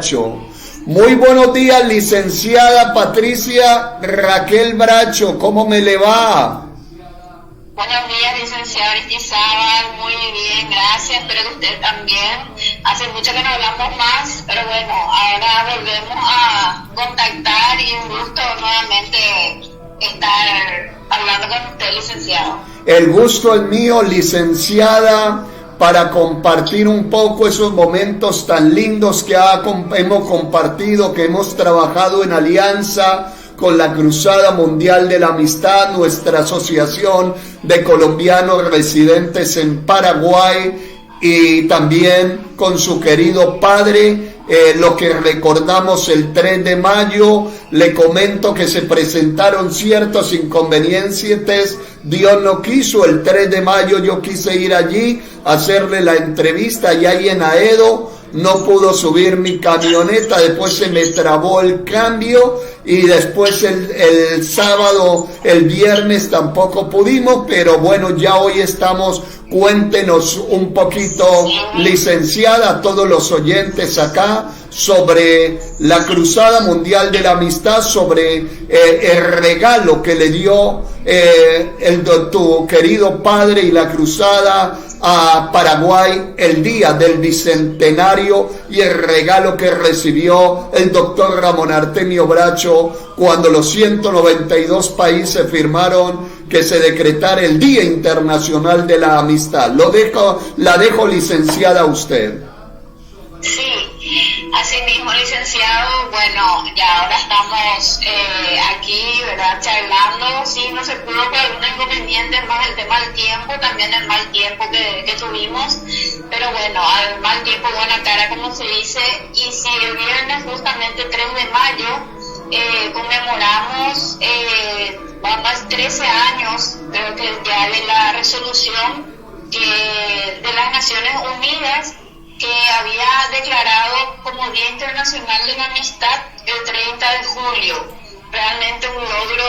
Bracho. Muy buenos días, licenciada Patricia Raquel Bracho, ¿cómo me le va? Buenos días, licenciado Aristizábal, muy bien, gracias, espero que usted también. Hace mucho que no hablamos más, pero bueno, ahora volvemos a contactar y un gusto nuevamente estar hablando con usted, licenciado. El gusto es mío, licenciada, para compartir un poco esos momentos tan lindos que hemos compartido, que hemos trabajado en alianza con la Cruzada Mundial de la Amistad, nuestra asociación de colombianos residentes en Paraguay, y también con su querido padre, lo que recordamos el 3 de mayo. Le comento que se presentaron ciertos inconvenientes, Dios no quiso, el 3 de mayo yo quise ir allí a hacerle la entrevista y ahí en Aedo no pudo subir mi camioneta, después se me trabó el cambio y después el sábado, el viernes tampoco pudimos, pero bueno, ya hoy estamos. Cuéntenos un poquito, licenciada, a todos los oyentes acá sobre la Cruzada Mundial de la Amistad, sobre el regalo que le dio tu querido padre y la Cruzada a Paraguay el día del bicentenario, y el regalo que recibió el doctor Ramón Artemio Bracho cuando los 192 países firmaron que se decretara el Día Internacional de la Amistad. La dejo licenciada a usted. Sí, así mismo, licenciado. Bueno, ya ahora estamos aquí, ¿verdad?, charlando. Sí, no se pudo por algún inconveniente, más el tema del tiempo, también el mal tiempo que tuvimos. Pero bueno, al mal tiempo buena cara, como se dice. Y si el viernes, justamente 3 de mayo, conmemoramos, vamos, 13 años, creo que ya de la resolución de las Naciones Unidas, que había declarado como Día Internacional de la Amistad el 30 de julio. Realmente un logro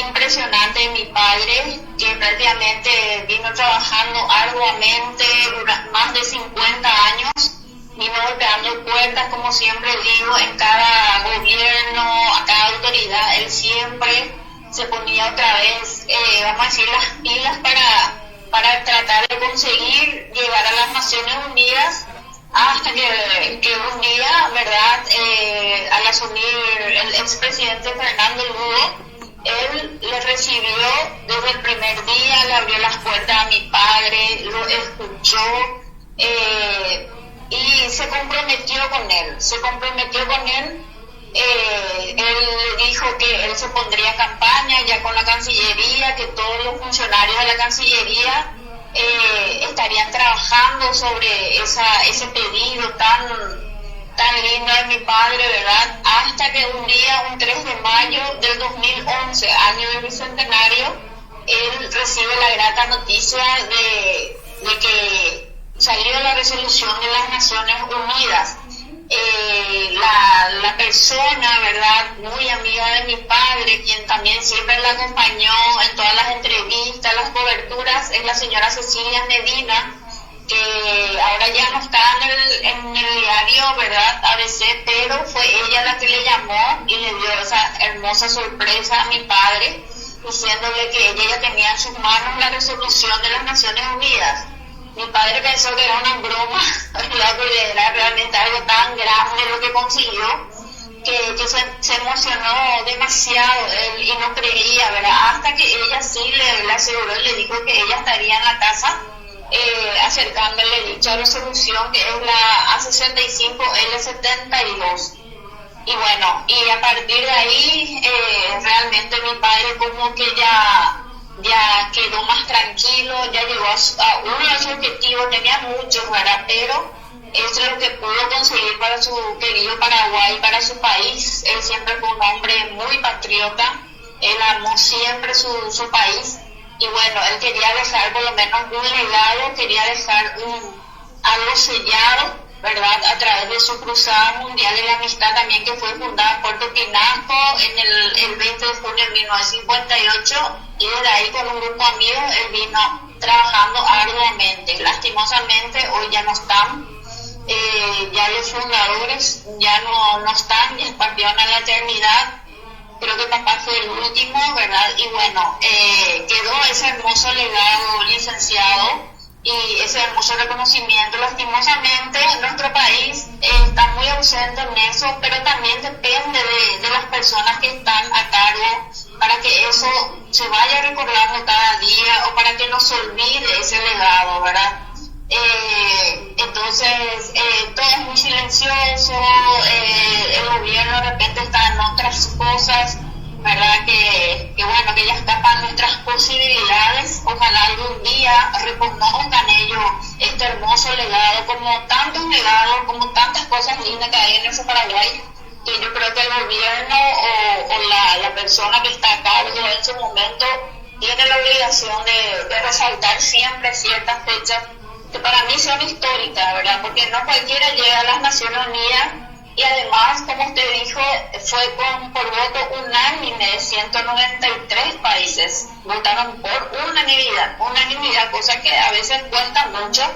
impresionante de mi padre, que prácticamente vino trabajando arduamente durante más de 50 años, vino golpeando puertas, como siempre digo, en cada gobierno, a cada autoridad. Él siempre se ponía otra vez, vamos a decir, las pilas para tratar de conseguir llegar a las Naciones Unidas, hasta que un día, ¿verdad?, al asumir el expresidente Fernando Lugo, él le recibió desde el primer día, le abrió las puertas a mi padre, lo escuchó, y se comprometió con él. Él dijo que él se pondría en campaña ya con la Cancillería, que todos los funcionarios de la Cancillería estarían trabajando sobre ese pedido tan lindo de mi padre, ¿verdad? Hasta que un día, un 3 de mayo del 2011, año del bicentenario, él recibe la grata noticia de que salió la resolución de las Naciones Unidas. La persona, ¿verdad?, muy amiga de mi padre, quien también siempre la acompañó en todas las entrevistas, las coberturas, es la señora Cecilia Medina, que ahora ya no está en el diario, ¿verdad?, ABC, pero fue ella la que le llamó y le dio esa hermosa sorpresa a mi padre, diciéndole que ella ya tenía en sus manos la resolución de las Naciones Unidas. Mi padre pensó que era una broma, ¿verdad?, porque era realmente algo tan grande lo que consiguió, que se emocionó demasiado él y no creía, ¿verdad?, hasta que ella sí le aseguró y le dijo que ella estaría en la casa acercándole dicha resolución, que es la A65L72. Y bueno, y a partir de ahí realmente mi padre como que ya quedó más tranquilo, ya llegó a uno de sus objetivos, tenía muchos, ¿verdad?, pero eso es lo que pudo conseguir para su querido Paraguay, para su país. Él siempre fue un hombre muy patriota, él amó siempre su país, y bueno, él quería dejar por lo menos un legado, quería dejar algo sellado, ¿verdad?, a través de su Cruzada Mundial de la Amistad también, que fue fundada en Puerto Pinasco en el 20 de junio de 1958, y desde ahí con un grupo de amigos él vino trabajando arduamente. Lastimosamente hoy ya no están, ya los fundadores ya no están, ya partieron a la eternidad. Creo que papá fue el último, ¿verdad? Y bueno, quedó ese hermoso legado, licenciado, y ese hermoso reconocimiento. Lastimosamente, en nuestro país está muy ausente en eso, pero también depende de las personas que están a cargo para que eso se vaya recordando cada día o para que no se olvide ese legado, ¿verdad? Entonces, todo es muy silencioso, el gobierno de repente está en otras cosas, ¿verdad? Que bueno, que ya escapan nuestras posibilidades. Ojalá algún día reconozcan ellos este hermoso legado, como tantos legados, como tantas cosas lindas que hay en ese Paraguay, que yo creo que el gobierno o la persona que está a cargo en su momento tiene la obligación de resaltar siempre ciertas fechas que para mí son históricas, ¿verdad? Porque no cualquiera llega a las Naciones Unidas, y además, como usted dijo, fue por voto unánime de 193 países. Votaron por unanimidad, cosa que a veces cuesta mucho.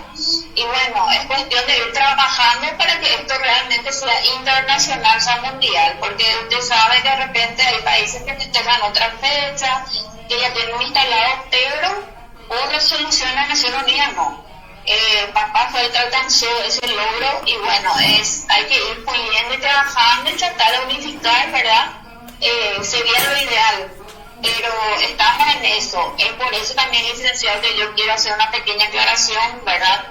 Y bueno, es cuestión de ir trabajando para que esto realmente sea internacional, sea mundial, porque usted sabe que de repente hay países que festejan otra fecha, que ya tienen instalados, pero por resolución de las Naciones Unidas no. Papá fue el que alcanzó ese logro, y bueno, hay que ir puliendo y trabajando y tratar de unificar, ¿verdad? Sería lo ideal, pero estamos en eso. Es por eso también, licenciado, que yo quiero hacer una pequeña aclaración, ¿verdad?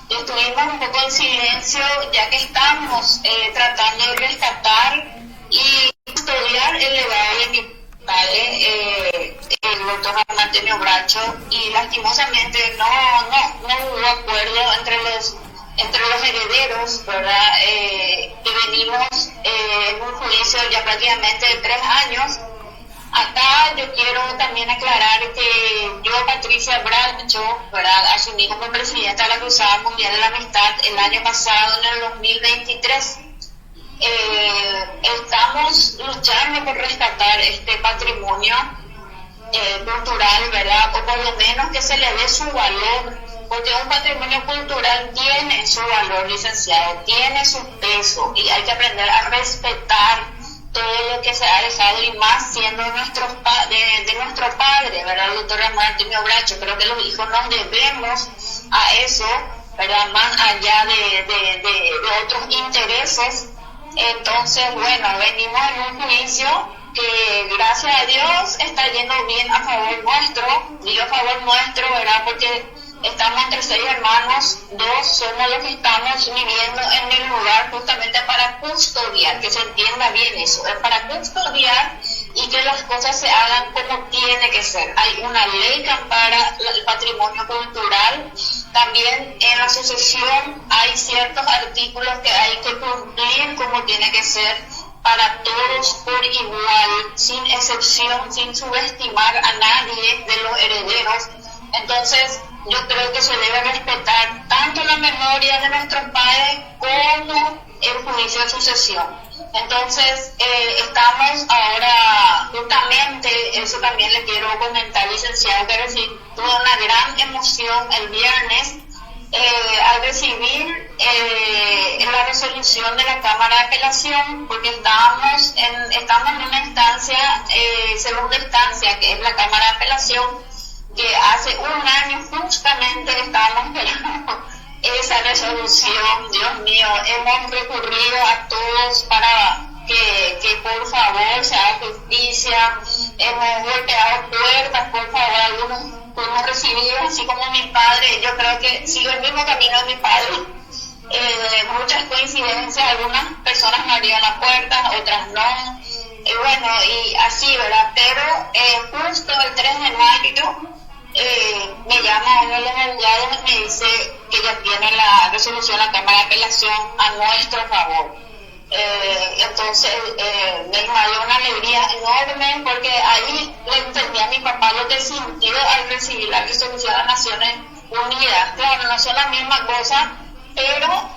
Estuvimos un poco en silencio, ya que estamos tratando de rescatar y custodiar el legado de mi padre, el doctor Antonio Bracho, y lastimosamente no hubo acuerdo entre los herederos, ¿verdad? Que venimos en un juicio ya prácticamente de 3 años. Acá yo quiero también aclarar que yo, Patricia Bracho, ¿verdad?, asumí como presidenta de la Cruzada Mundial de la Amistad el año pasado, en el 2023. Estamos luchando por rescatar este patrimonio cultural, ¿verdad? O por lo menos que se le dé su valor, porque un patrimonio cultural tiene su valor, licenciado, tiene su peso, y hay que aprender a respetar todo lo que se ha dejado, y más siendo de nuestro padre, ¿verdad? El doctor Antonio Bracho. Creo que los hijos nos debemos a eso, ¿verdad? Más allá de otros intereses. Entonces, bueno, venimos en un juicio que, gracias a Dios, está yendo bien a favor nuestro, digo a favor nuestro, ¿verdad? Porque estamos entre 6 hermanos, 2 somos los que estamos viviendo en el lugar justamente para custodiar, que se entienda bien eso, es para custodiar y que las cosas se hagan como tiene que ser. Hay una ley que ampara el patrimonio cultural. También en la sucesión hay ciertos artículos que hay que cumplir como tiene que ser para todos por igual, sin excepción, sin subestimar a nadie de los herederos. Entonces, yo creo que se debe respetar tanto la memoria de nuestros padres como el juicio de sucesión. Entonces, estamos ahora, justamente, eso también le quiero comentar, licenciado, que tuve una gran emoción el viernes al recibir la resolución de la Cámara de Apelación, porque estamos en una instancia, segunda instancia, que es la Cámara de Apelación, que hace un año justamente estábamos esperando esa resolución. Dios mío, hemos recurrido a todos para que por favor se haga justicia, hemos golpeado puertas, por favor, algunos hemos recibido, así como mi padre. Yo creo que sigo el mismo camino de mi padre. Muchas coincidencias, algunas personas me abrieron la puerta, otras no, bueno, y así, ¿verdad? Pero justo el 3 de mayo me llama uno de los abogados y me dice que ya tiene la resolución de la Cámara de Apelación a nuestro favor. Entonces me dio una alegría enorme, porque ahí le entendí a mi papá lo que sintió al recibir la resolución de las Naciones Unidas. Claro, no son la misma cosa, pero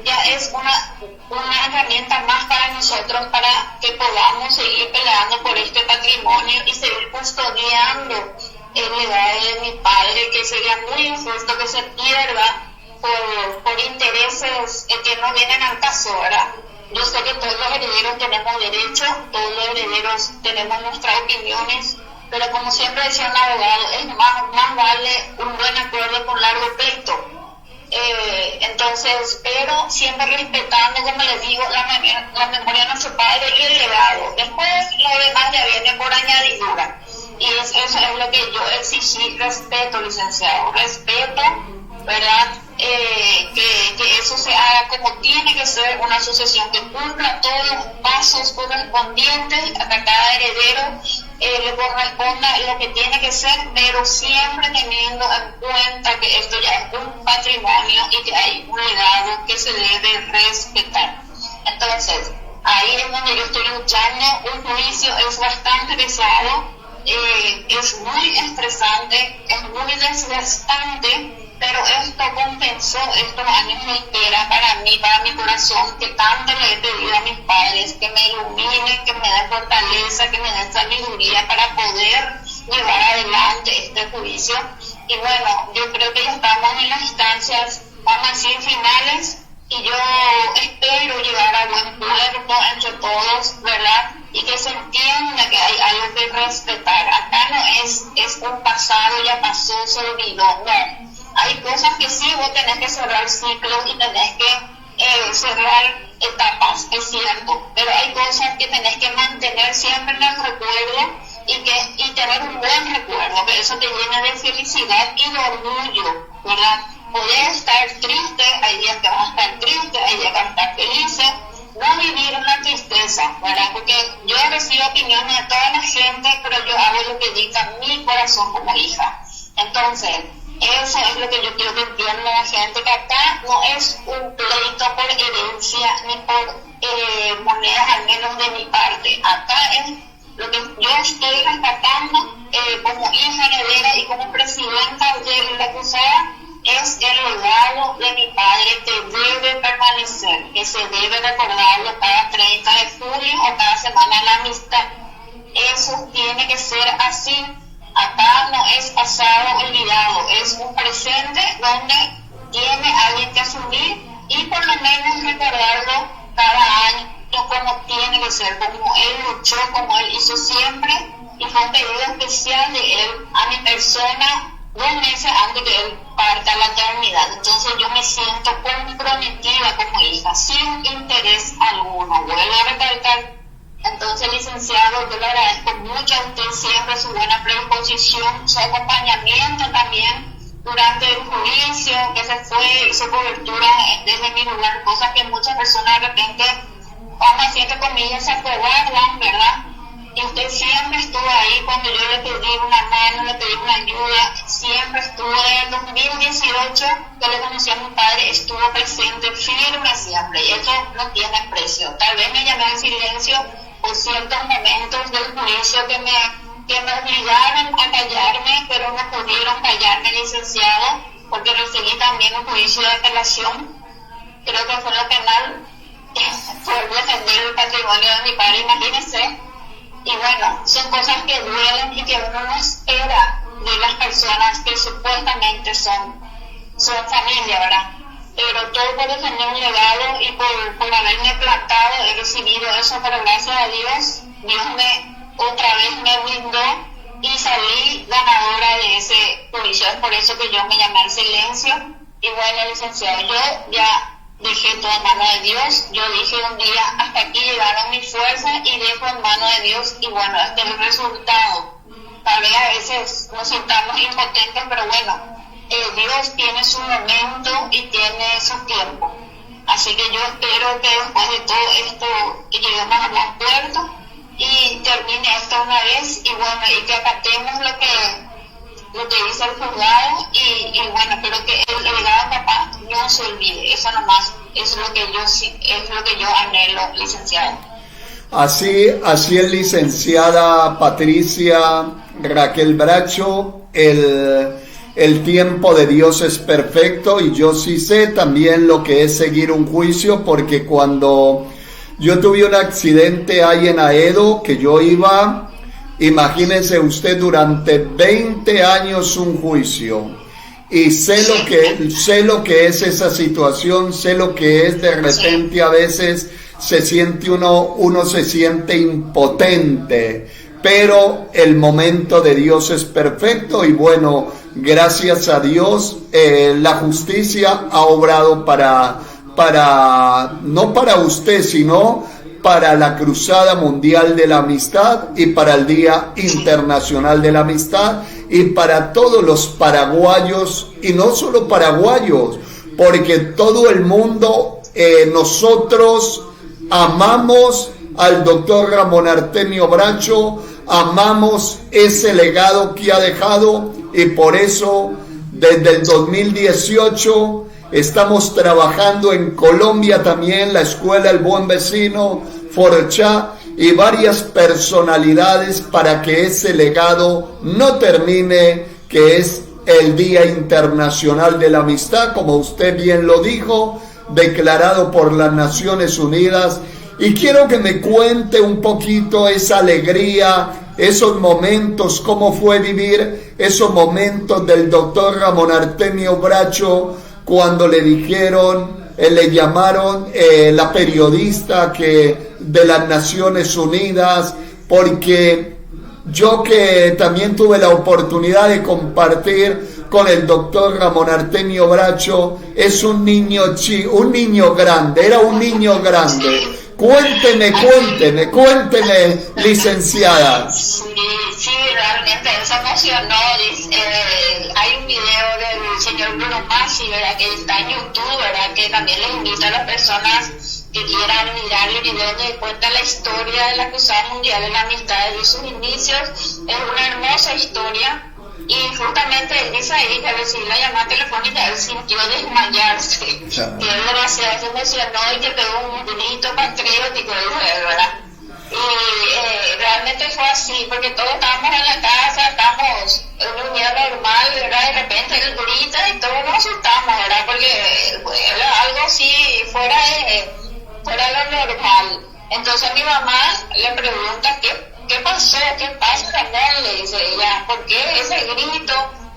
ya es una herramienta más para nosotros, para que podamos seguir peleando por este patrimonio y seguir custodiando el legado de mi padre, que sería muy injusto que se pierda por intereses que no vienen al caso, ¿verdad? Yo sé que todos los herederos tenemos derechos, todos los herederos tenemos nuestras opiniones, pero como siempre decía un abogado, es más vale un buen acuerdo con largo pleito. Entonces, pero siempre respetando, como les digo, la memoria de nuestro padre y el legado. Después lo demás ya viene por añadidura. Y eso es lo que yo exigí, respeto, licenciado, respeto, ¿verdad? Que eso se haga como tiene que ser, una sucesión que cumpla todos los pasos correspondientes, a cada heredero le corresponda lo que tiene que ser, pero siempre teniendo en cuenta que esto ya es un patrimonio y que hay un legado que se debe respetar. Entonces, ahí es donde yo estoy luchando. Un juicio es bastante pesado, es muy estresante, es muy desgastante, pero esto compensó estos años de espera para mí, para mi corazón, que tanto le he pedido a mis padres que me iluminen, que me den fortaleza, que me den sabiduría para poder llevar adelante este juicio. Y bueno, yo creo que ya estamos en las instancias, vamos a decir, finales, y yo espero llegar a buen puerto entre todos, ¿verdad? Y que se entienda que hay algo que respetar. Acá no es un pasado, ya pasó, se olvidó, no. Hay cosas que sí, vos tenés que cerrar ciclos y tenés que cerrar etapas, es cierto, pero hay cosas que tenés que mantener siempre en el recuerdo y tener un buen recuerdo, que eso te llena de felicidad y de orgullo, ¿verdad? Podés estar triste, hay días que vas a estar triste, hay días que vas a estar felices, no vivir una tristeza, ¿verdad? Porque yo recibo opiniones de toda la gente, pero yo hago lo que dicta mi corazón como hija. Entonces, eso es lo que yo quiero que entienda la gente, que acá no es un pleito por herencia ni por monedas, al menos de mi parte. Acá es lo que yo estoy rescatando como hija heredera y como presidenta de la acusada, es el legado de mi padre que debe permanecer, que se debe recordarlo cada 30 de julio o cada semana de la amistad. Eso tiene que ser así. Acá no es pasado olvidado, es un presente donde tiene alguien que asumir y por lo menos recordarlo cada año como tiene que ser, como él luchó, como él hizo siempre, y fue un pedido especial de él a mi persona 2 meses antes que él parta a la eternidad. Entonces yo me siento comprometida como hija, sin interés alguno, vuelvo a recalcar. Entonces, licenciado, yo le agradezco mucho a usted siempre su buena predisposición, su acompañamiento también durante el juicio, que se fue, hizo cobertura desde mi lugar, cosas que muchas personas de repente, vamos a decir entre comillas, se acobardan, ¿verdad? Y usted siempre estuvo ahí cuando yo le pedí una mano, le pedí una ayuda, siempre estuvo desde el 2018, que le conocí a mi padre, estuvo presente, firme siempre, y eso no tiene precio. Tal vez me llamé en silencio por ciertos momentos del juicio que me obligaron a callarme, pero no pudieron callarme, licenciado, porque recibí también un juicio de apelación, creo que fue lo penal, por defender el patrimonio de mi padre, imagínense. Y bueno, son cosas que duelen y que uno no espera de las personas que supuestamente son familia, ¿verdad? Pero todo por defender un legado y por haberme plantado, he recibido eso, pero gracias a Dios, otra vez me blindó y salí ganadora de ese juicio. Es por eso que yo me llamé al silencio. Y bueno, licenciado, yo ya dejé todo en manos de Dios. Yo dije un día, hasta aquí llegaron mis fuerzas y dejo en manos de Dios. Y bueno, este es el resultado. Tal vez a veces nos sintamos impotentes, pero bueno, Dios tiene su momento y tiene su tiempo. Así que yo espero que después de todo esto que lleguemos a buen puerto y termine esto una vez, y bueno, y que acatemos lo que dice el juzgado, y bueno, pero que el legado de papá no se olvide. Eso nomás es lo que yo anhelo, licenciado. Así es, licenciada Patricia Raquel Bracho, el tiempo de Dios es perfecto, y yo sí sé también lo que es seguir un juicio, porque cuando yo tuve un accidente ahí en Aedo, que yo iba, imagínense usted, durante 20 años un juicio, y sé lo que es esa situación, sé lo que es de repente a veces se siente uno se siente impotente, pero el momento de Dios es perfecto y bueno, gracias a Dios la justicia ha obrado no para usted, sino para la Cruzada Mundial de la Amistad y para el Día Internacional de la Amistad y para todos los paraguayos, y no solo paraguayos, porque todo el mundo, nosotros amamos al doctor Ramón Artemio Bracho, amamos ese legado que ha dejado y por eso desde el 2018 estamos trabajando en Colombia también, la Escuela El Buen Vecino, Forchá y varias personalidades para que ese legado no termine, que es el Día Internacional de la Amistad, como usted bien lo dijo, declarado por las Naciones Unidas. Y quiero que me cuente un poquito esa alegría, esos momentos, cómo fue vivir esos momentos del doctor Ramón Artemio Bracho cuando le dijeron, le llamaron la periodista de las Naciones Unidas, porque yo que también tuve la oportunidad de compartir con el doctor Ramón Artemio Bracho, es un niño grande, era un niño grande. Cuénteme, licenciada. Sí, realmente se emocionó. Hay un video del señor Bruno Masi, ¿verdad?, que está en YouTube, ¿verdad?, que también les invito a las personas que quieran mirar el video donde cuenta la historia de la Cruzada Mundial de la Amistad desde sus inicios. Es una hermosa historia. Y justamente él dice ahí que al recibir la llamada telefónica él sintió desmayarse, que él demasiado se emocionó y que pegó un grito patriótico, dijo él, ¿verdad? Y realmente fue así, porque todos estábamos en la casa, estábamos en un día normal, ¿verdad? De repente él grita y todos nos asustamos, ¿verdad? Porque era algo así fuera lo normal. Entonces mi mamá le pregunta ¿qué pasó? ¿Qué pasa, Ramón? Le dice ella, ¿por qué ese grito?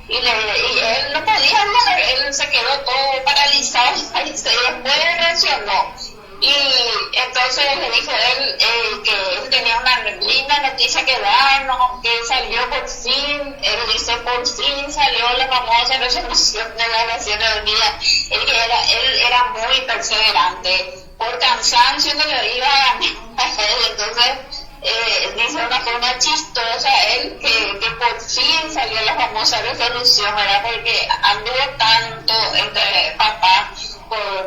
Y él no podía hablar, él se quedó todo paralizado y después reaccionó. Y entonces le dijo él que él tenía una linda noticia que darnos, que salió por fin, él dice por fin salió la famosa resolución de las Naciones Unidas. Él era muy perseverante, por cansancio no le iba a ganar, entonces dice de una forma chistosa él que por fin salió la famosa resolución, ¿verdad? Porque anduvo tanto entre papá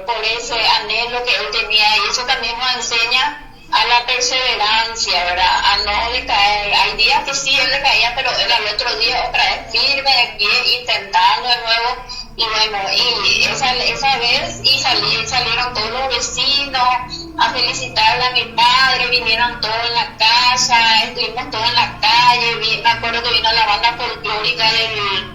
por ese anhelo que él tenía, y eso también nos enseña a la perseverancia, ¿verdad? A no decaer. Hay días que sí él decaía, pero él al otro día otra vez firme de pie, intentando de nuevo. Y bueno, y esa vez salieron todos los vecinos a felicitarle a mi padre, vinieron todos en la casa, estuvimos todos en la calle, me acuerdo que vino la banda folclórica de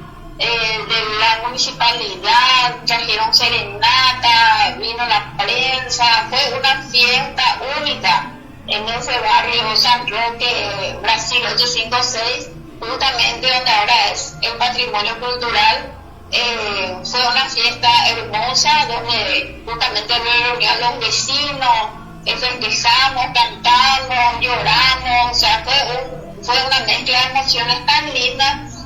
la municipalidad, trajeron serenata, vino la prensa, fue una fiesta única en ese barrio San Roque, Brasil 856, justamente donde ahora es el patrimonio cultural. Fue una fiesta hermosa donde justamente reunían los vecinos, festejamos, cantamos, lloramos, o sea, fue una mezcla de emociones tan lindas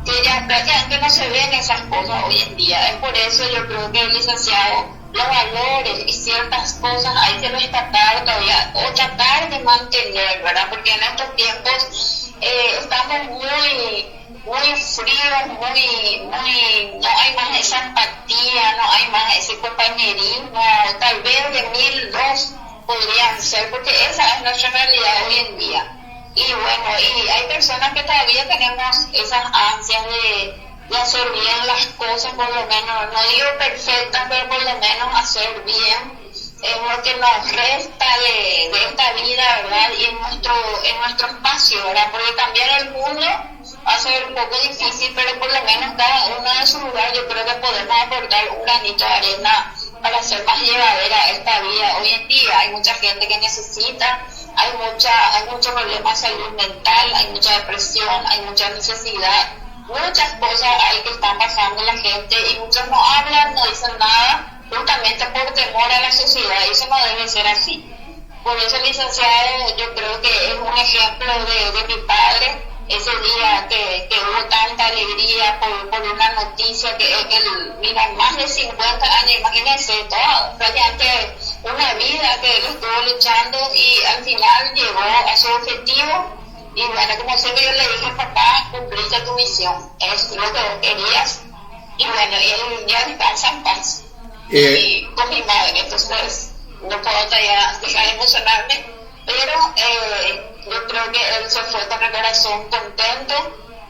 que ya prácticamente no se ven esas cosas hoy en día. Es por eso yo creo que el licenciado, los valores y ciertas cosas hay que rescatar todavía o tratar de mantener, ¿verdad? Porque en estos tiempos estamos muy fríos, no hay más esa empatía, no hay más ese compañerismo, tal vez de 1002 podrían ser, porque esa es nuestra realidad hoy en día. Y bueno, y hay personas que todavía tenemos esas ansias de hacer bien las cosas, por lo menos, no digo perfectas, pero por lo menos hacer bien. Es lo que nos resta de esta vida, ¿verdad? Y en nuestro espacio, ¿verdad? Porque cambiar el mundo va a ser un poco difícil, pero por lo menos cada uno de su lugar yo creo que podemos aportar un granito de arena para hacer más llevadera esta vida. Hoy en día hay mucha gente que necesita, hay mucho problema de salud mental, hay mucha depresión, hay mucha necesidad, muchas cosas hay que están pasando la gente y muchos no hablan, no dicen nada, justamente por temor a la sociedad, y eso no debe ser así. Por eso, licenciado, yo creo que es un ejemplo de mi padre, ese día que hubo tanta alegría por una noticia que él, mira, más de 50 años, imagínense, todo, prácticamente una vida que él estuvo luchando y al final llegó a su objetivo. Y bueno, como siempre yo le dije, papá, cumpliste tu misión, es lo que vos querías. Y bueno, él ya descansa en paz. Y con mi madre, entonces no puedo dejar de emocionarme, pero yo creo que él se fue con el corazón contento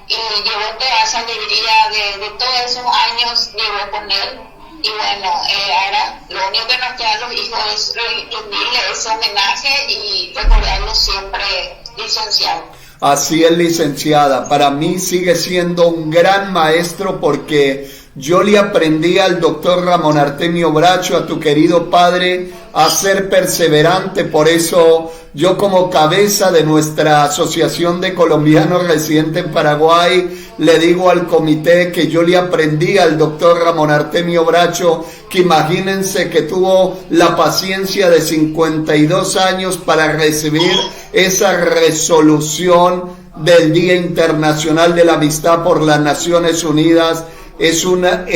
y llevó toda esa alegría de todos esos años, llevó con él. Y bueno, ahora lo único que nos queda a los hijos es rendirle ese homenaje y recordarlo siempre, licenciado. Así es, licenciada. Para mí sigue siendo un gran maestro porque yo le aprendí al doctor Ramón Artemio Bracho, a tu querido padre, a ser perseverante. Por eso yo, como cabeza de nuestra Asociación de Colombianos Residentes en Paraguay, le digo al comité que yo le aprendí al doctor Ramón Artemio Bracho, que imagínense que tuvo la paciencia de 52 años para recibir esa resolución del Día Internacional de la Amistad por las Naciones Unidas. Esa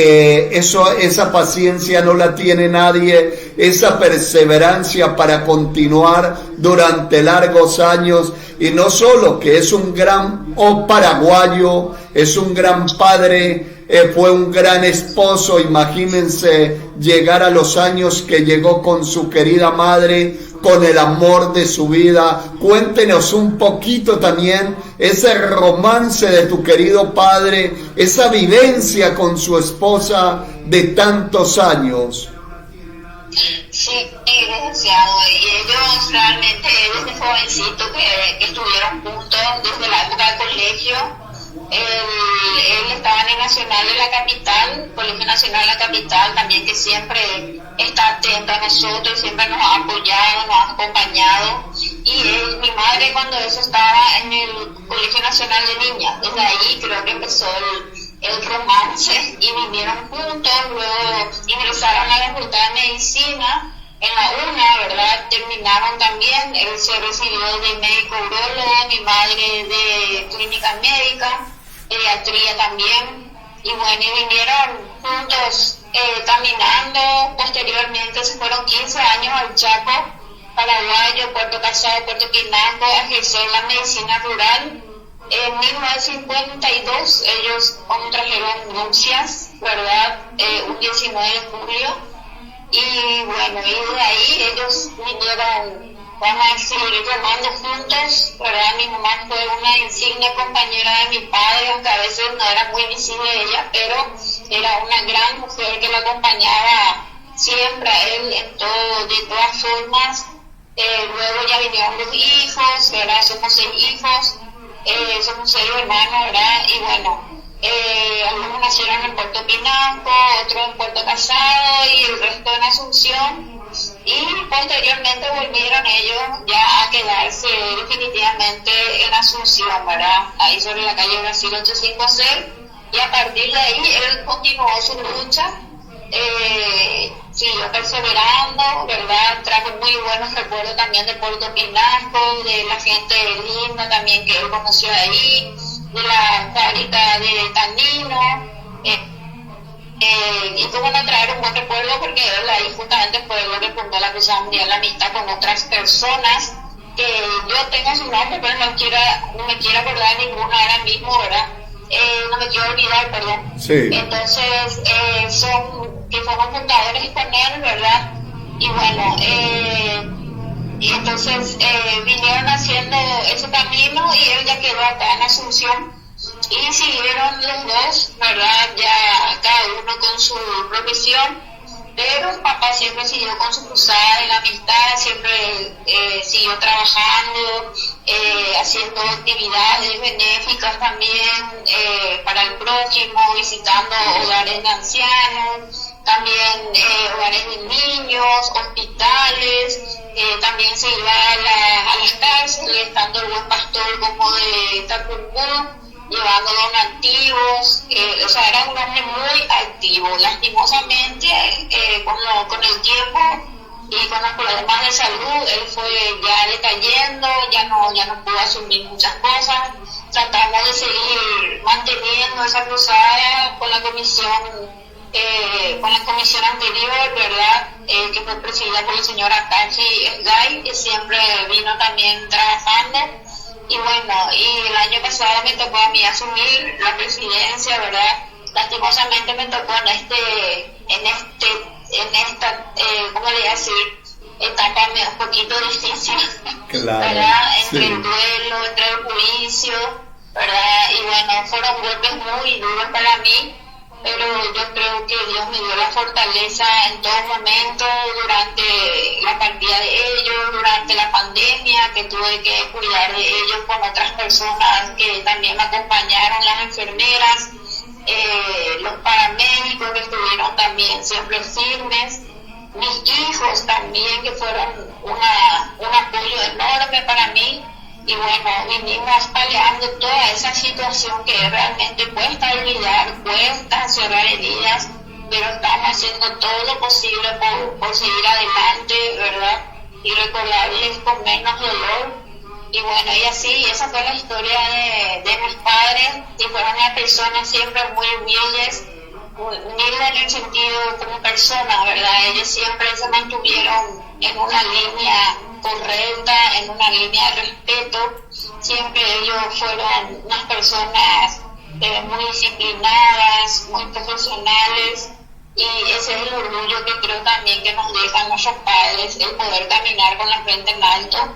paciencia no la tiene nadie, esa perseverancia para continuar durante largos años. Y no solo que es un gran paraguayo, es un gran padre, fue un gran esposo. Imagínense llegar a los años que llegó con su querida madre, con el amor de su vida. Cuéntenos un poquito también ese romance de tu querido padre, esa vivencia con su esposa de tantos años. Sí, licenciado, y ellos realmente desde jovencito que estuvieron juntos desde la época del colegio. Él estaba en el Nacional de la Capital, Colegio Nacional de la Capital, también, que siempre está atento a nosotros, siempre nos ha apoyado, nos ha acompañado. Y mi madre, cuando eso, estaba en el Colegio Nacional de Niñas, desde ahí creo que empezó el romance y vinieron juntos. Luego ingresaron a la Facultad de Medicina en la UNA, ¿verdad? Terminaron también, él se recibió de médico urólogo, mi madre de clínica médica, pediatría también, y bueno, y vinieron juntos caminando. Posteriormente se fueron 15 años al Chaco, Paraguayo, Puerto Casado, Puerto Pinango, a ejercer la medicina rural. En 1952 ellos contrajeron nupcias, ¿verdad? Un 19 de julio. Y bueno, y de ahí ellos vinieron, vamos a seguir remando juntos, ¿verdad? Mi mamá fue una insigne compañera de mi padre, aunque a veces no era muy visible ella, pero era una gran mujer que lo acompañaba siempre a él en todo, de todas formas. Luego ya vinieron los hijos, ¿verdad? Somos 6 hijos, somos 6 hermanos, ¿verdad? Y bueno, algunos nacieron en Puerto Pinasco, otros en Puerto Casado y el resto en Asunción. Y posteriormente volvieron ellos ya a quedarse definitivamente en Asunción, ¿verdad? Ahí sobre la calle Brasil 856. Y a partir de ahí él continuó su lucha, siguió perseverando, ¿verdad? Trajo muy buenos recuerdos también de Puerto Pinasco, de la gente linda también que él conoció ahí, de la fábrica de Tanino. Y tuvo que traer un buen recuerdo porque él ahí justamente fue lo que fundó la Cruzada Mundial de la Amistad con otras personas que yo tengo su nombre, pero no me quiero acordar de ninguno ahora mismo, ¿verdad? No me quiero olvidar, perdón. Sí. Entonces, que fueron fundadores con él, ¿verdad? Y bueno, y entonces vinieron haciendo ese camino y él ya quedó acá en Asunción. Y siguieron los dos, ¿verdad? Ya cada uno con su profesión, pero papá siempre siguió con su cruzada de la amistad, siempre siguió trabajando, haciendo actividades benéficas también para el prójimo, visitando hogares de ancianos, también hogares de niños, hospitales. También se iba a las cárceles, tanto el Buen Pastor como de Tacumbú. llevando donativos, o sea, era un hombre muy activo. Lastimosamente, con el tiempo y con los problemas de salud, él fue ya decayendo, ya no pudo asumir muchas cosas. Tratamos de seguir manteniendo esa cruzada con la comisión anterior, ¿verdad? Que fue presidida por la señora Tachi Esgay, que siempre vino también trabajando. Y bueno, y el año pasado me tocó a mí asumir la presidencia, ¿verdad? Lastimosamente me tocó en esta, ¿cómo le voy a decir? Etapa un poquito difícil, claro, ¿verdad? Entre sí. el duelo, entre el juicio, ¿verdad? Y bueno, fueron golpes muy duros para mí, pero yo creo que Dios me dio la fortaleza en todo momento, durante la partida de ellos, durante la pandemia, que tuve que cuidar de ellos con otras personas que también me acompañaron, las enfermeras, los paramédicos que estuvieron también siempre firmes, mis hijos también, que fueron un apoyo enorme para mí. Y bueno, vinimos peleando toda esa situación que realmente cuesta olvidar, cuesta cerrar heridas, pero estamos haciendo todo lo posible por seguir adelante, ¿verdad? Y recordarles con menos dolor. Y bueno, y así, esa fue la historia de mis padres, que fueron unas personas siempre muy humildes en el sentido como personas, ¿verdad? Ellos siempre se mantuvieron en una línea correcta, en una línea de respeto. Siempre ellos fueron unas personas muy disciplinadas, muy profesionales, y ese es el orgullo que creo también que nos dejan nuestros padres, el poder caminar con la frente en alto,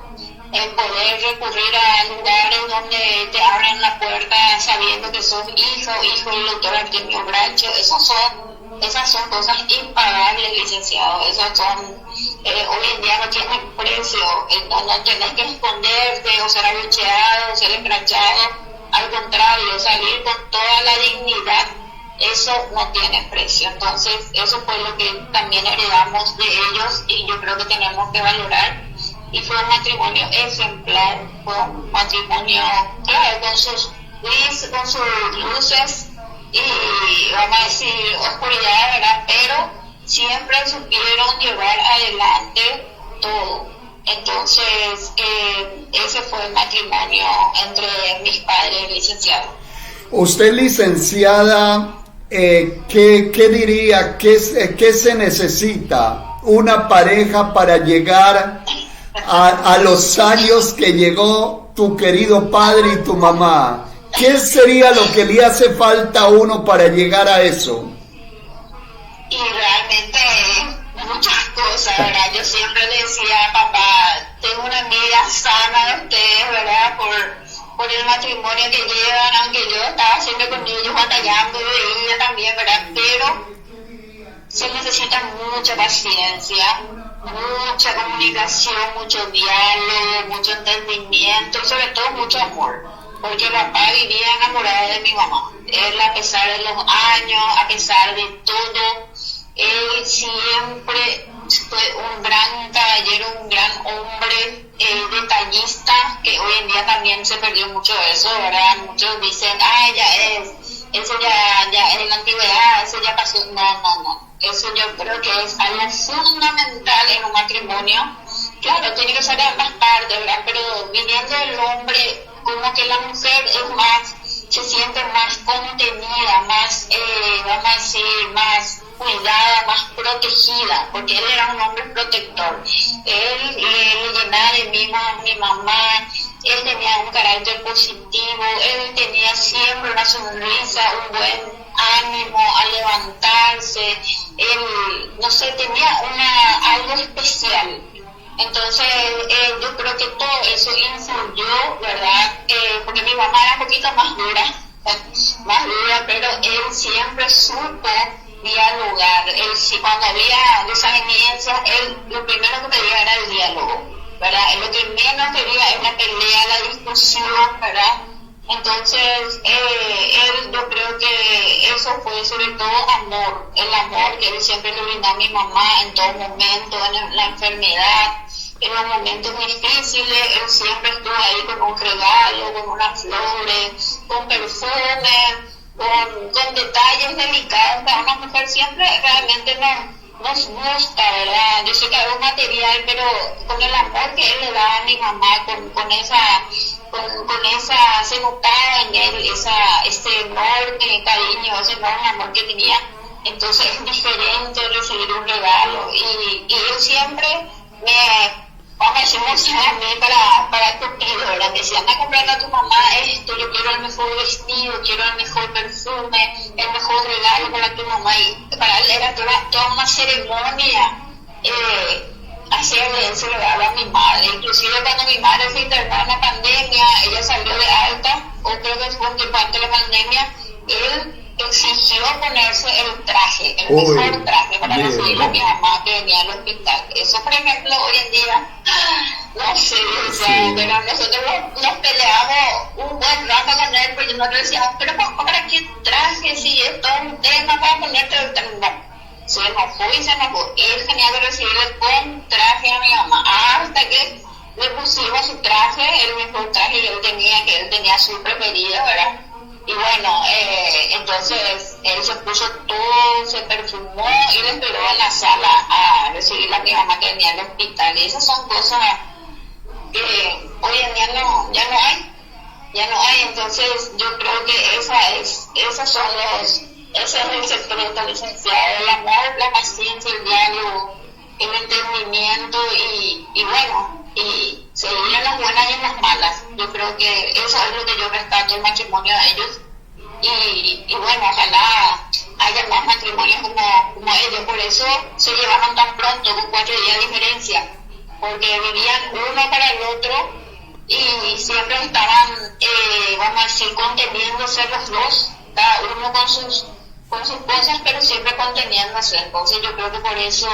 el poder recurrir a lugares donde te abren la puerta sabiendo que sos hijo del doctor Artemio Bracho. Esas son cosas impagables, licenciado. Esas son, hoy en día no tienen precio. No tenés que esconderte o ser abucheado o ser escrachado. Al contrario, salir con toda la dignidad, eso no tiene precio. Entonces, eso fue lo que también heredamos de ellos, y yo creo que tenemos que valorar. Y fue un matrimonio ejemplar, fue un matrimonio, claro, con sus luces y, vamos a decir, oscuridad, ¿verdad? Pero siempre supieron llevar adelante todo. Entonces, ese fue el matrimonio entre mis padres, licenciados. Usted, licenciada, ¿qué diría? ¿Qué se necesita una pareja para llegar a los años que llegó tu querido padre y tu mamá? ¿Qué sería lo que le hace falta a uno para llegar a eso? Y realmente muchas cosas, ¿verdad? Yo siempre le decía a papá, tengo una amiga sana de ustedes, ¿verdad? Por el matrimonio que llevan, aunque yo estaba siempre con ellos batallando, y ella también, ¿verdad? Pero se necesita mucha paciencia, mucha comunicación, mucho diálogo, mucho entendimiento y sobre todo mucho amor, porque papá vivía enamorado de mi mamá. Él, a pesar de los años, a pesar de todo, él siempre fue un gran caballero, un gran hombre, detallista, que hoy en día también se perdió mucho eso, ¿verdad? Muchos dicen, eso ya es la antigüedad, eso ya pasó. No. Eso yo creo que es algo fundamental en un matrimonio. Claro, tiene que ser de ambas partes, ¿verdad? Pero viniendo del hombre, como que la mujer se siente más contenida, más, vamos a decir, más cuidada, más protegida, porque él era un hombre protector. Él le llenaba de mimos a mi mamá, él tenía un carácter positivo, él tenía siempre una sonrisa, un buen ánimo al levantarse, él, no sé, tenía algo especial. Entonces, yo creo que todo eso influyó, ¿verdad? Porque mi mamá era un poquito más dura, pero él siempre supo dialogar. Cuando había desavenencias, él lo primero que pedía era el diálogo, ¿verdad? Él lo que menos quería es la pelea, la discusión, ¿verdad? Entonces, yo creo que eso fue sobre todo amor, el amor que él siempre le brindó a mi mamá en todo momento, en la enfermedad, en los momentos difíciles. Él siempre estuvo ahí con un regalo, con unas flores, con perfume, con detalles delicados que a una mujer siempre realmente nos gusta, ¿verdad? Yo sé que es un material, pero con el amor que él le da a mi mamá, con esa, se notaba en él ese enorme cariño, ese enorme amor que tenía. Entonces es diferente recibir un regalo, y yo siempre vamos a decir, a mí para cumplir, ¿verdad? Que si anda a comprarle a tu mamá esto, yo quiero el mejor vestido, quiero el mejor perfume, el mejor regalo para tu mamá, y para él era toda una ceremonia hacerle ese regalo a mi madre. Inclusive cuando mi madre se internó en la pandemia, ella salió de alta, o creo que fue un tiempo antes de la pandemia, él exigió ponerse el traje, el mejor traje para recibir a mi mamá que venía al hospital. Eso, por ejemplo, hoy en día, no sé, o sea, pero nosotros nos peleamos un buen rato con él, porque nosotros decíamos, pero ¿para qué traje? Si es todo un tema para ponerte el traje. Se enojó y se enojó. Él tenía que recibirle con traje a mi mamá, hasta que le pusimos su traje, el mejor traje que él tenía su preferido, ¿verdad? Y bueno, entonces él se puso todo, se perfumó y le esperó en la sala a recibir a mi mamá que venía al hospital. Y esas son cosas que hoy en día ya no hay. Entonces yo creo que ese es el secreto, licenciado: el amor, la paciencia, el diálogo, el entendimiento y bueno, y seguir en las buenas y en las malas. Yo creo que eso es lo que yo rescato del matrimonio de ellos, y bueno, ojalá haya más matrimonios como ellos. Por eso se llevaron tan pronto, con 4 días de diferencia, porque vivían uno para el otro y siempre estaban, vamos a decir, conteniéndose los dos, cada uno con sus cosas, pero siempre conteniéndose. Entonces yo creo que por eso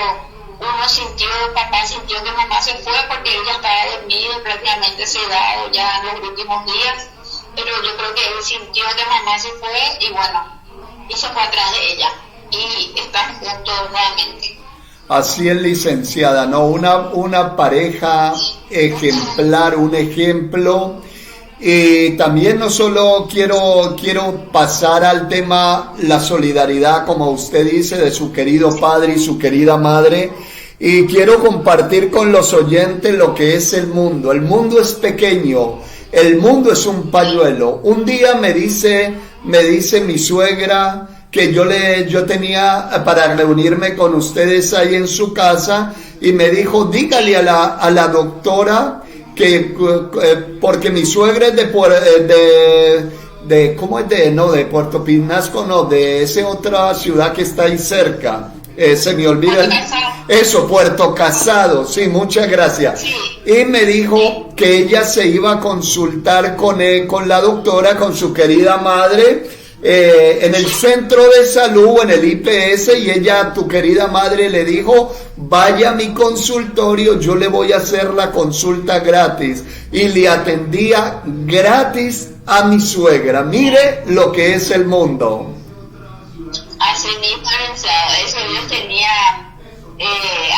papá sintió que mamá se fue, porque ella estaba dormida, prácticamente sedado ya en los últimos días, pero yo creo que él sintió que mamá se fue y bueno, y se fue atrás de ella, y están juntos nuevamente. Así es, licenciada, ¿no? Una pareja ejemplar, un ejemplo. Y también no solo quiero pasar al tema la solidaridad, como usted dice, de su querido padre y su querida madre, y quiero compartir con los oyentes lo que es el mundo. El mundo es pequeño, el mundo es un pañuelo. Un día me dice mi suegra que yo tenía para reunirme con ustedes ahí en su casa, y me dijo, dígale a la doctora que porque mi suegra es de ¿cómo es? De Puerto Pinasco, no, de esa otra ciudad que está ahí cerca, se me olvida eso, Puerto Casado, sí, muchas gracias. Y me dijo que ella se iba a consultar con la doctora, con su querida madre, en el centro de salud, en el IPS, y ella, tu querida madre, le dijo, vaya a mi consultorio, yo le voy a hacer la consulta gratis, y le atendía gratis a mi suegra. Mire lo que es el mundo. Así mismo, eso ellos tenían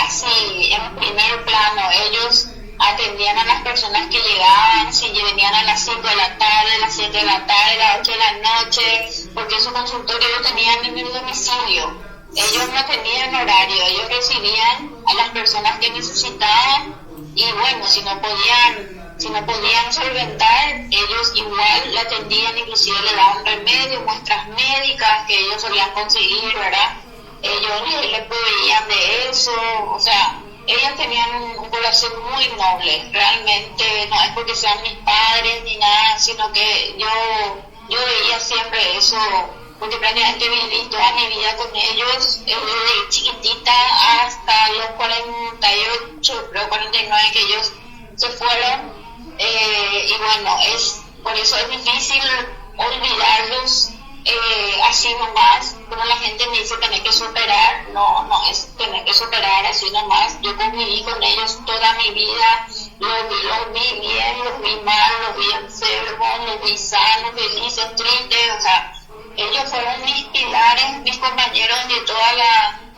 así en primer plano. Ellos atendían a las personas que llegaban, si venían a las 5 de la tarde, a las 7 de la tarde, a las 8 de la noche, porque su consultorio lo tenían en el domicilio. Ellos no tenían horario, ellos recibían a las personas que necesitaban, y bueno, si no podían solventar, ellos igual la atendían, inclusive le daban remedios, muestras médicas que ellos solían conseguir, ¿verdad? Ellos le proveían de eso, o sea, ellos tenían un corazón muy noble. Realmente no es porque sean mis padres ni nada, sino que yo veía siempre eso, porque prácticamente viví toda mi vida con ellos, desde chiquitita hasta los 48, creo 49 que ellos se fueron, y bueno, por eso es difícil olvidarlos así nomás. Como la gente me dice, tener que superar, no es tener que superar así nomás. Yo conviví con ellos toda mi vida, los vi bien, los vi mal, los vi enfermos, los vi sanos, felices, tristes, o sea, ellos fueron mis pilares, mis compañeros de toda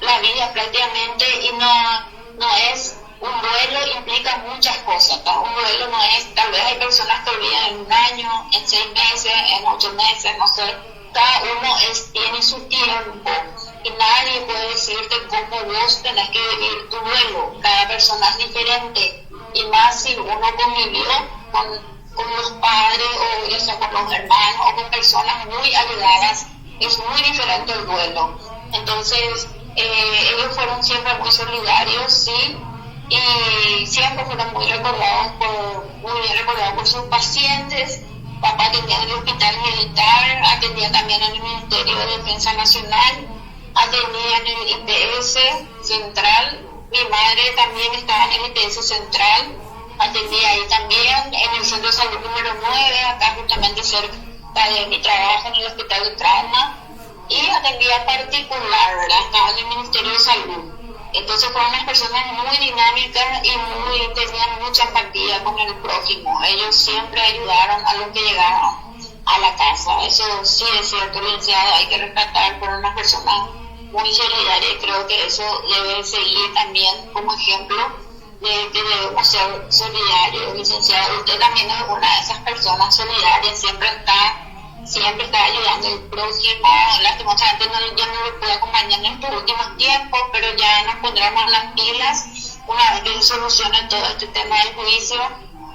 la vida prácticamente, y no es un duelo, implica muchas cosas, ¿tá? Un duelo no es, tal vez hay personas que bien en un año, en 6 meses, en 8 meses, no sé. Cada uno tiene su tiempo y nadie puede decirte cómo vos tenés que vivir tu duelo. Cada persona es diferente, y más si uno convivió con los padres, o ya sea con los hermanos o con personas muy allegadas, es muy diferente el duelo. Entonces, ellos fueron siempre muy solidarios, sí, y siempre fueron muy bien recordados por sus pacientes. Papá atendía en el hospital militar, atendía también en el Ministerio de Defensa Nacional, atendía en el IPS Central. Mi madre también estaba en el IPS Central, atendía ahí también, en el Centro de Salud número 9, acá justamente cerca de mi trabajo en el Hospital de Trauma, y atendía particular, ¿verdad? Estaba en el Ministerio de Salud. Entonces fueron unas personas muy dinámicas y tenían mucha empatía con el prójimo. Ellos siempre ayudaron a los que llegaron a la casa. Eso sí es cierto, licenciado, hay que rescatar. Fueron unas personas muy solidarias, y creo que eso debe seguir también como ejemplo de que debemos ser solidarios. Licenciado, usted también es una de esas personas solidarias, siempre está ayudando al prójimo. Lastimosamente ya no lo puedo acompañar en estos últimos tiempos, pero ya nos pondremos las pilas una vez que se solucione todo este tema del juicio,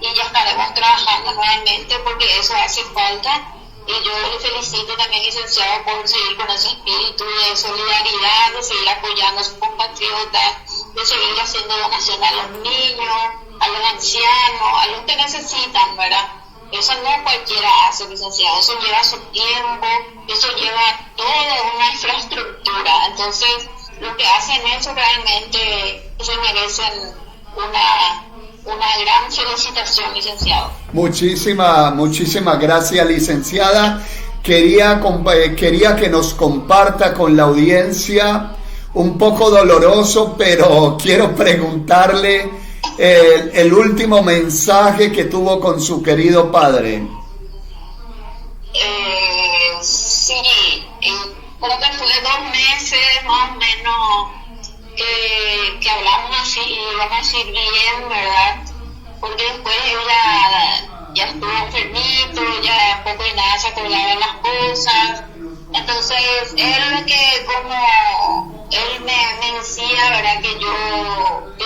y ya estaremos trabajando nuevamente, porque eso hace falta. Y yo le felicito también, licenciado, por seguir con ese espíritu de solidaridad, de seguir apoyando a sus compatriotas, de seguir haciendo donación a los niños, a los ancianos, a los que necesitan, ¿verdad? Eso no cualquiera hace, licenciado, eso lleva su tiempo, eso lleva toda una infraestructura. Entonces, los que hacen eso realmente se merecen una gran felicitación, licenciado. Muchísimas gracias, licenciada. Quería que nos comparta con la audiencia, un poco doloroso, pero quiero preguntarle el último mensaje que tuvo con su querido padre. Sí, creo que fue 2 meses más o menos que hablamos así, y íbamos a seguir bien, ¿verdad? Porque después ya estuvo enfermito, ya poco y nada se acordaba de las cosas. Entonces, él me decía, ¿verdad? Que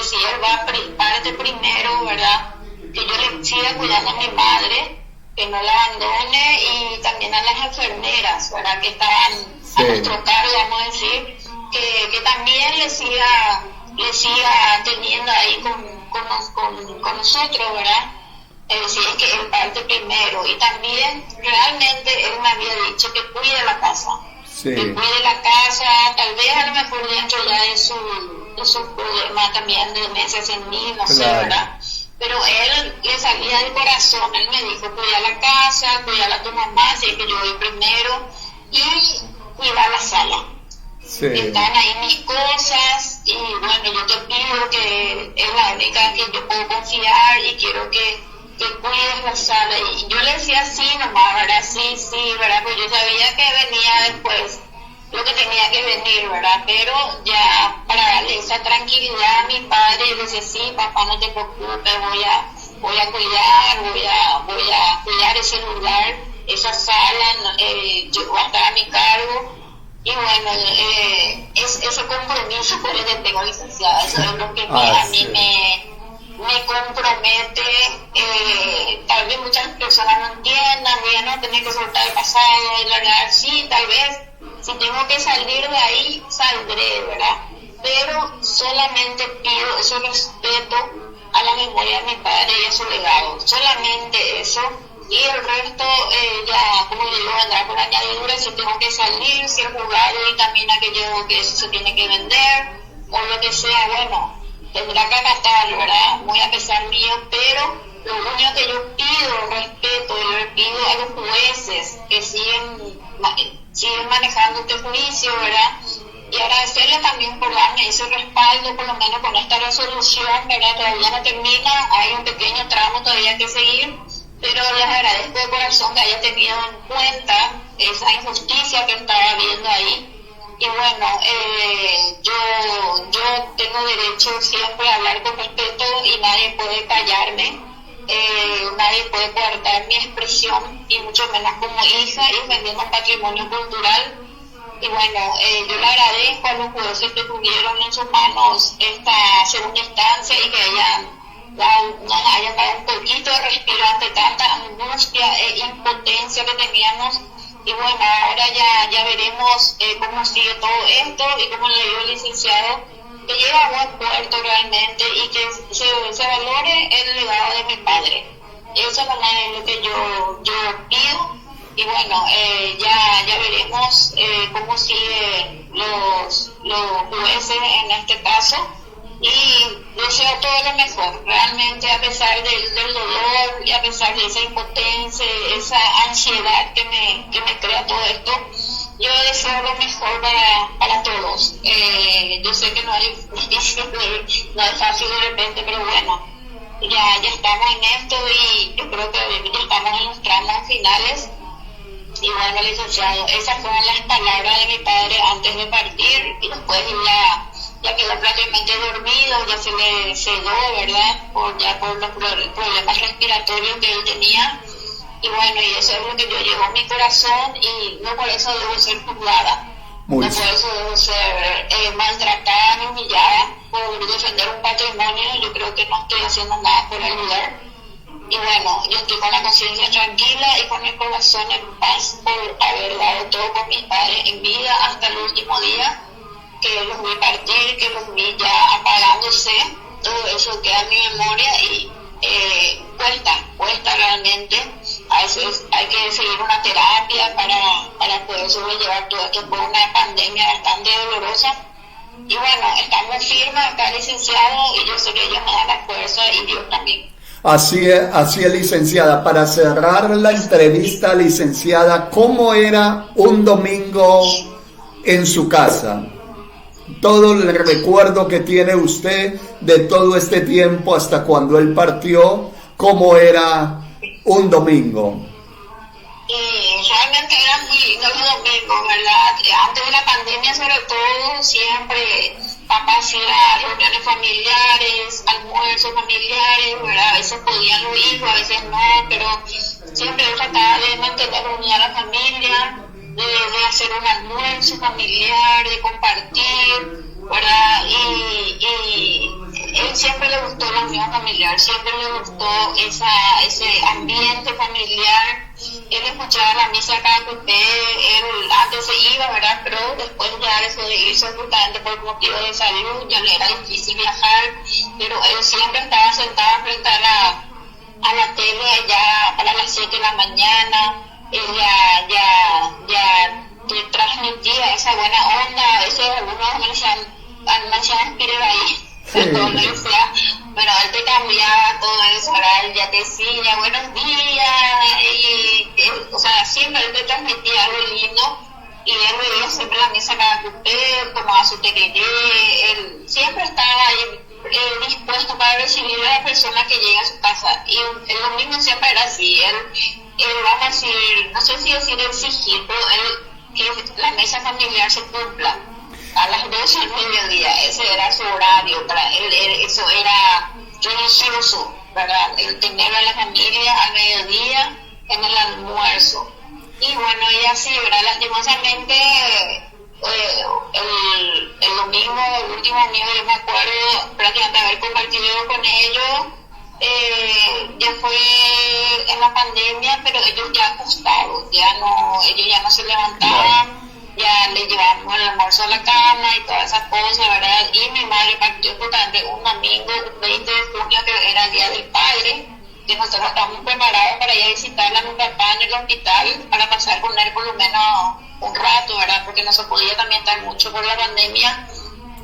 si él va a parte primero, ¿verdad? Que yo le siga cuidando a mi madre, que no la abandone, y también a las enfermeras, ¿verdad? Que estaban a nuestro cargo, vamos a decir, que también le siga teniendo ahí con nosotros, ¿verdad? Si es que él parte primero. Y también realmente él me había dicho que cuide la casa, que cuide la casa, tal vez a lo mejor dentro ya de su problema también de demencia senil, no sé, ¿verdad? Pero él le salía del corazón. Él me dijo: cuida la casa, cuida a tu mamá, si es que yo voy primero, y cuida la sala. Están ahí mis cosas, y bueno, yo te pido, que es la única que yo puedo confiar, y quiero que cuides la sala. Y yo le decía sí nomás, ¿verdad? Sí, ¿verdad? Pues yo sabía que venía después lo que tenía que venir, ¿verdad? Pero ya para darle esa tranquilidad a mi padre, yo le decía: sí, papá, no te preocupes, voy a cuidar ese lugar, esa sala, yo voy a estar a mi cargo. Y bueno, ese compromiso por el que tengo, licenciada, eso es lo que a mí me compromete. Tal vez muchas personas no entiendan, ya no tener que soltar el pasado y largar. Sí, tal vez si tengo que salir de ahí, saldré, ¿verdad? Pero solamente pido ese respeto a la memoria de mi padre y a su legado, solamente eso. Y el resto, ya, como digo, vendrá por añadidura. Si tengo que salir, si el juzgado y también aquello que eso se tiene que vender, o lo que sea, bueno, tendrá que acatar, ¿verdad? Muy a pesar mío, pero lo único que yo pido, respeto, y le pido a los jueces que siguen manejando este juicio, ¿verdad? Y agradecerle también por darme ese respaldo, por lo menos con esta resolución, ¿verdad? Todavía no termina, hay un pequeño tramo todavía que seguir, pero les agradezco de corazón que haya tenido en cuenta esa injusticia que estaba viendo ahí. Y bueno, yo tengo derecho siempre a hablar con respeto, y nadie puede callarme, nadie puede coartar mi expresión, y mucho menos como hija y defendiendo un patrimonio cultural. Y bueno, yo le agradezco a los jueces que tuvieron en sus manos esta segunda instancia y que nos hayan dado un poquito de respiro ante tanta angustia e impotencia que teníamos. Y bueno, ahora ya veremos cómo sigue todo esto, y como le digo al licenciado, que llegue a buen puerto realmente y que se valore el legado de mi padre. Eso nomás es lo que yo pido. Y bueno, ya veremos cómo siguen los jueces en este caso, y deseo todo lo mejor. Realmente, a pesar del dolor y a pesar de esa impotencia, esa ansiedad que me crea todo esto, yo deseo lo mejor para todos. Yo sé que no es fácil de repente, pero bueno, ya estamos en esto, y yo creo que ya estamos en los tramos finales. Y bueno, licenciado, esas fueron las palabras de mi padre antes de partir, y después ya quedó prácticamente dormido, ya se le cegó, ¿verdad? Por los problemas respiratorios que él tenía. Y bueno, y eso es lo que yo llevo en mi corazón, y no por eso debo ser juzgada, no por eso debo ser maltratada ni humillada por defender un patrimonio. Yo creo que no estoy haciendo nada por ayudar. Y bueno, yo estoy con la conciencia tranquila y con el corazón en paz por haber dado todo con mis padres en vida hasta el último día, que los vi partir, que los vi ya apagándose. Todo eso queda en mi memoria, y cuesta realmente. A veces hay que seguir una terapia para poder sobrellevar todo esto. Fue una pandemia bastante dolorosa. Y bueno, estamos firmes acá, licenciado, y yo sé que ellos me dan la fuerza, y Dios también. Así es, licenciada. Para cerrar la entrevista, licenciada, ¿cómo era un domingo en su casa? Todo el recuerdo que tiene usted de todo este tiempo hasta cuando él partió, ¿cómo era un domingo? Realmente eran muy lindos los domingos, ¿verdad? Antes de la pandemia, sobre todo, siempre papá hacía reuniones familiares, almuerzos familiares, ¿verdad? A veces podían los hijos, a veces no, pero siempre yo trataba de mantener unida a la familia, de hacer un almuerzo familiar, de compartir, ¿verdad? Y él siempre le gustó la unión familiar, siempre le gustó ese ambiente familiar. Él escuchaba la misa cada que él antes se iba, ¿verdad? Pero después ya dejó de irse justamente por motivos de salud, ya le era difícil viajar, pero él siempre estaba sentado frente a la tele ya para las 7 de la mañana. Él ya te transmitía esa buena onda. A veces algunos me decían Peter ahí, todo lo que sea, pero él te cambiaba todo eso, ¿verdad? Él ya te decía buenos días, y o sea, siempre él te transmitía algo lindo, y él veía siempre la misa cada cupé, tomaba su tereré. Él siempre estaba ahí dispuesto para recibir a la persona que llega a su casa, y el domingo siempre era así. Él vamos a decir, no sé si decir exigir, pero que la mesa familiar se cumpla a las 12 del mediodía. Ese era su horario para él, eso era religioso, ¿verdad? El tener a la familia al mediodía en el almuerzo. Y bueno, y así, ¿verdad? Lastimosamente, el domingo, el último domingo, yo me acuerdo prácticamente haber compartido con ellos. Ya fue en la pandemia, pero ellos ya acostados, ellos ya no se levantaban, ya le llevamos el almuerzo a la cama y todas esas cosas, ¿verdad? Y mi madre partió justamente un domingo, un 20 de junio, que era el Día del Padre, que nosotros estábamos preparados para ir a visitarla a mi papá en el hospital, para pasar con él por lo menos un rato, ¿verdad? Porque no se podía también estar mucho por la pandemia.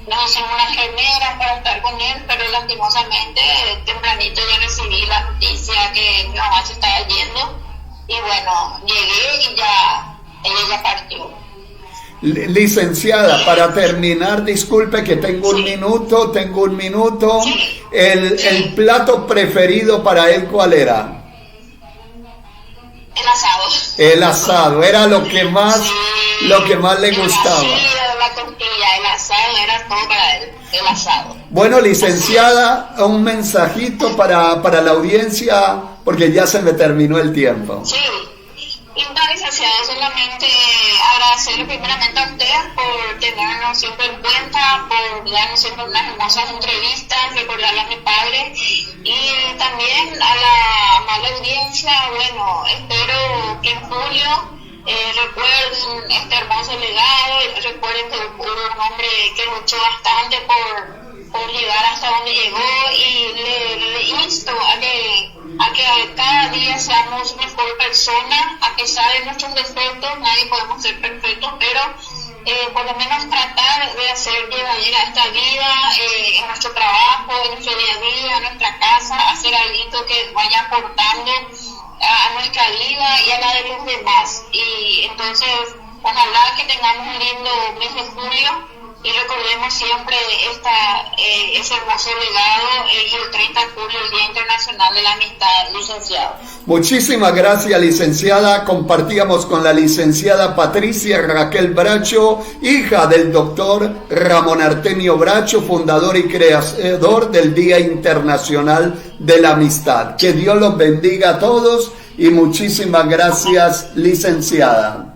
Nos hicimos unas gemeras para estar con él, pero lastimosamente tempranito ya recibí la noticia que mi mamá se estaba yendo, y bueno, llegué y ella ya partió. Licenciada, para terminar, disculpe que tengo un minuto. Sí. El plato preferido para él, ¿cuál era? El asado. El asado, era lo que más le gustaba. La tortilla, el asado era todo para él, el asado. Bueno, licenciada, un mensajito para la audiencia porque ya se me terminó el tiempo. Sí, y una licenciada, solamente agradecerle primeramente a usted por tenernos siempre en cuenta, por darnos siempre unas hermosas entrevistas, recordarle a mi padre y también a la amable audiencia. Bueno, espero que en julio recuerden este hermoso legado, y recuerden que hubo un hombre que luchó bastante por llegar hasta donde llegó, y le insto a que cada día seamos mejor persona, a pesar de nuestros defectos. Nadie podemos ser perfectos, pero por lo menos tratar de hacer llevadera esta vida, en nuestro trabajo, en nuestro día a día, en nuestra casa, hacer algo que vaya aportando a nuestra vida y a la de los demás. Y entonces ojalá que tengamos un lindo mes de julio y recordemos siempre ese hermoso legado, y el 30 de julio, el Día Internacional de la Amistad, licenciado. Muchísimas gracias, licenciada. Compartíamos con la licenciada Patricia Raquel Bracho, hija del doctor Ramón Artemio Bracho, fundador y creador del Día Internacional de la Amistad. Que Dios los bendiga a todos y muchísimas gracias, licenciada.